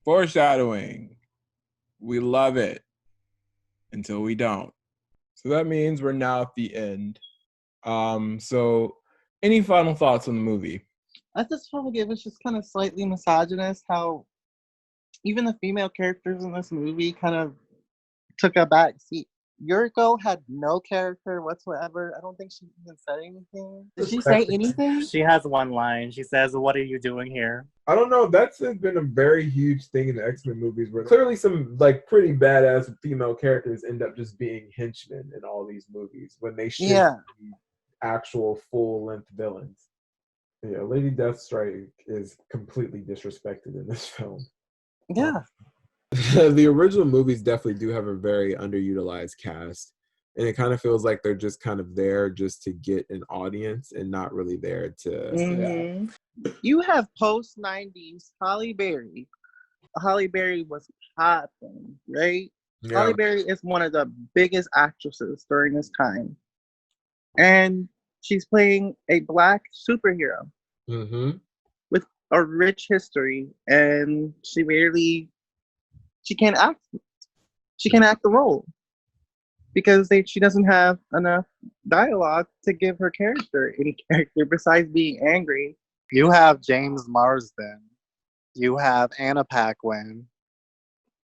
[SPEAKER 1] Foreshadowing. We love it until we don't. So that means we're now at the end. So any final thoughts on the movie?
[SPEAKER 3] I just felt like it was just kind of slightly misogynist how even the female characters in this movie kind of took a back seat. Yuriko had no character whatsoever. I don't think she even said anything. Did she say anything?
[SPEAKER 2] She has one line. She says, "What are you doing here?"
[SPEAKER 1] I don't know. That's been a very huge thing in the X-Men movies where clearly some like pretty badass female characters end up just being henchmen in all these movies when they should be actual full-length villains. Yeah, Lady Deathstrike is completely disrespected in this film.
[SPEAKER 3] Yeah.
[SPEAKER 1] The original movies definitely do have a very underutilized cast, and it kind of feels like they're just kind of there just to get an audience and not really there to
[SPEAKER 3] You have post 90s Halle Berry. Halle Berry was popping, right? Yeah. Halle Berry is one of the biggest actresses during this time, and she's playing a Black superhero with a rich history, and she can't act. She can't act the role because she doesn't have enough dialogue to give her character any character besides being angry.
[SPEAKER 2] You have James Marsden. You have Anna Paquin.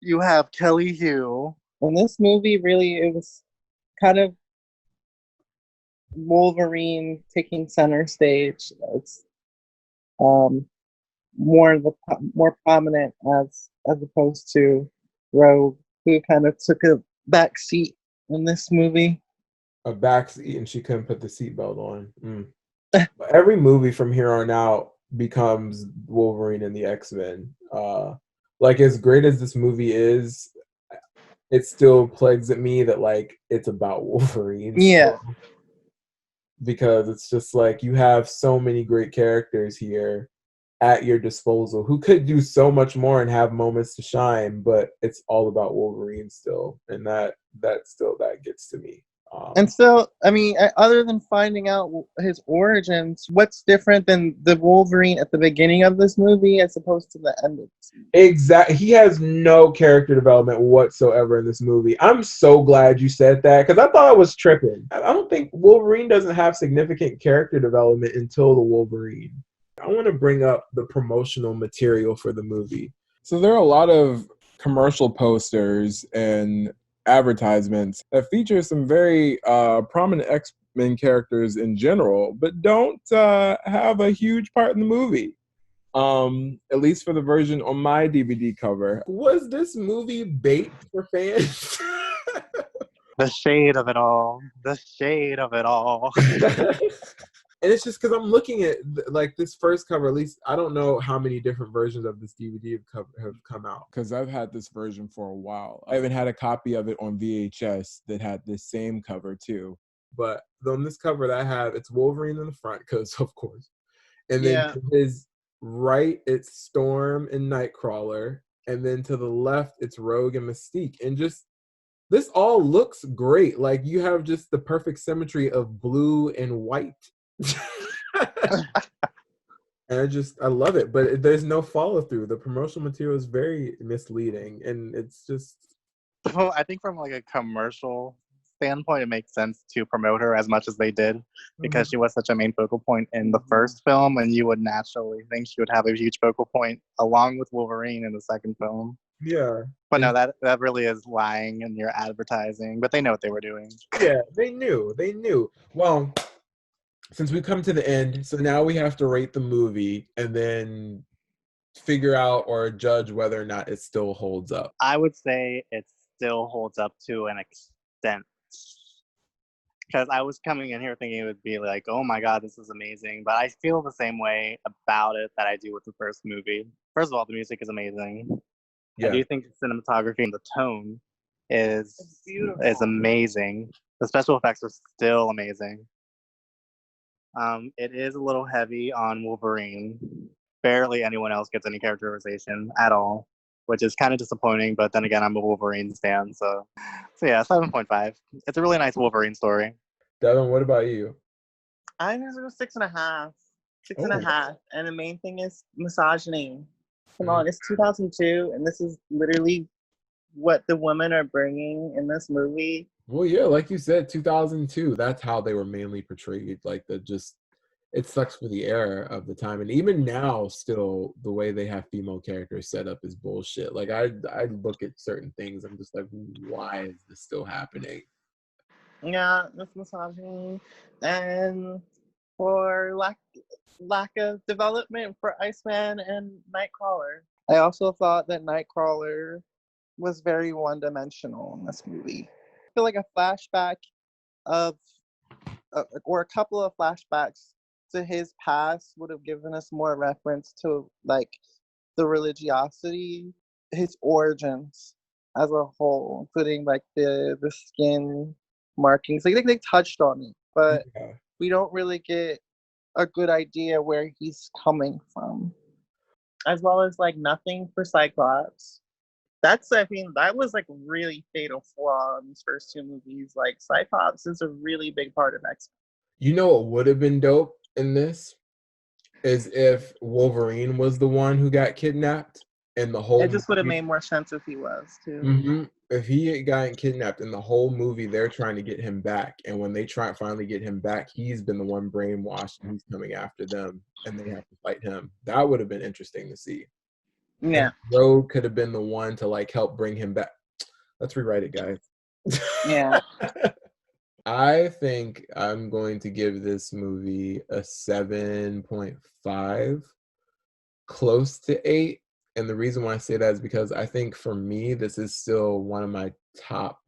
[SPEAKER 2] You have Kelly Hu.
[SPEAKER 3] In this movie, really, it was kind of Wolverine taking center stage. It's more prominent as opposed to Rogue, who kind of took a back seat in this movie.
[SPEAKER 1] A back seat, and she couldn't put the seatbelt on. Every movie from here on out becomes Wolverine and the X-Men. Like as great as this movie is, it still plagues at me that like it's about Wolverine.
[SPEAKER 3] Yeah.
[SPEAKER 1] Still. Because it's just like you have so many great characters here at your disposal who could do so much more and have moments to shine, but it's all about Wolverine still, and that gets to me.
[SPEAKER 3] And so, I mean, other than finding out his origins, what's different than the Wolverine at the beginning of this movie as opposed to the end of this movie?
[SPEAKER 1] Exactly. He has no character development whatsoever in this movie. I'm so glad you said that because I thought I was tripping. I don't think Wolverine doesn't have significant character development until the Wolverine. I want to bring up the promotional material for the movie. So there are a lot of commercial posters and advertisements that feature some very prominent X-Men characters in general, but don't have a huge part in the movie. At least for the version on my DVD cover. Was this movie bait for fans?
[SPEAKER 2] The shade of it all. The shade of it all.
[SPEAKER 1] And it's just because I'm looking at like this first cover. At least I don't know how many different versions of this DVD have come out, because I've had this version for a while. I even had a copy of it on VHS that had this same cover too. But on this cover that I have, it's Wolverine in the front, because of course. And then to his right, it's Storm and Nightcrawler. And then to the left, it's Rogue and Mystique. And just, this all looks great. Like, you have just the perfect symmetry of blue and white. And I love it. But there's no follow through. The promotional material is very misleading. And it's just.
[SPEAKER 2] Well, I think from like a commercial standpoint, it makes sense to promote her as much as they did, because she was such a main focal point in the first film, and you would naturally think she would have a huge focal point along with Wolverine in the second film.
[SPEAKER 1] Yeah.
[SPEAKER 2] But no, that really is lying in your advertising, but they know what they were doing.
[SPEAKER 1] Yeah, they knew. Well, since we come to the end, so now we have to rate the movie and then figure out or judge whether or not it still holds up.
[SPEAKER 2] I would say it still holds up to an extent. Because I was coming in here thinking it would be like, oh my God, this is amazing. But I feel the same way about it that I do with the first movie. First of all, the music is amazing. Yeah. I do think the cinematography and the tone is amazing. The special effects are still amazing. It is a little heavy on Wolverine. Barely anyone else gets any characterization at all, which is kind of disappointing, but then again, I'm a Wolverine stan, so yeah, 7.5. It's a really nice Wolverine story.
[SPEAKER 1] Devin, what about you?
[SPEAKER 3] I think it's 6.5. 6.5. And the main thing is misogyny. Come on, it's 2002, and this is literally what the women are bringing in this movie.
[SPEAKER 1] Well, yeah, like you said, 2002, that's how they were mainly portrayed. Like, it sucks for the era of the time. And even now, still, the way they have female characters set up is bullshit. Like, I look at certain things, I'm just like, why is this still happening?
[SPEAKER 3] Yeah, this misogyny. And for lack of development for Iceman and Nightcrawler. I also thought that Nightcrawler was very one-dimensional in this movie. I feel like a flashback or a couple of flashbacks to his past would have given us more reference to like the religiosity, his origins as a whole, including like the skin markings. Like they touched on it, but we don't really get a good idea where he's coming from. As well as like nothing for Cyclops. That was like really fatal flaw in these first two movies. Like Cyclops is a really big part of X-Men.
[SPEAKER 1] You know what would have been dope in this is if Wolverine was the one who got kidnapped, and the whole.
[SPEAKER 3] It just would have made more sense if he was too.
[SPEAKER 1] Mm-hmm. If he had gotten kidnapped, in the whole movie, they're trying to get him back, and when they finally get him back, he's been the one brainwashed, and he's coming after them, and they have to fight him. That would have been interesting to see.
[SPEAKER 3] Yeah,
[SPEAKER 1] and Rogue could have been the one to like help bring him back. Let's rewrite it, guys.
[SPEAKER 3] Yeah.
[SPEAKER 1] I think I'm going to give this movie a 7.5, close to 8. And the reason why I say that is because I think for me, this is still one of my top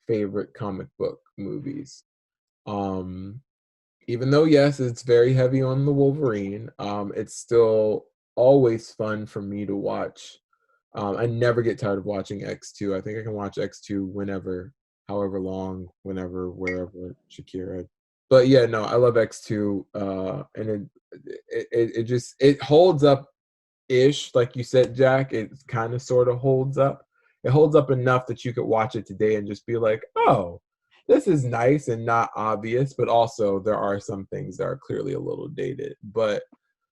[SPEAKER 1] favorite comic book movies. Even though, yes, it's very heavy on the Wolverine, it's still always fun for me to watch. I never get tired of watching X2. I think I can watch X2 whenever, however long, whenever, wherever, Shakira. But yeah, no, I love X2, and it holds up ish, like you said, Jack. It kind of sort of holds up. It holds up enough that you could watch it today and just be like, oh, this is nice and not obvious, but also there are some things that are clearly a little dated. But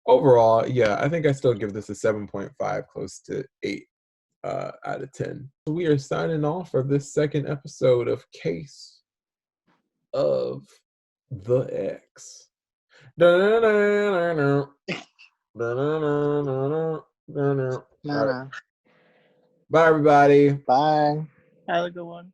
[SPEAKER 1] overall, yeah, I think I still give this a 7.5, close to 8 out of 10. We are signing off for this second episode of Case of the X. Bye, everybody.
[SPEAKER 2] Bye.
[SPEAKER 3] Have a good one.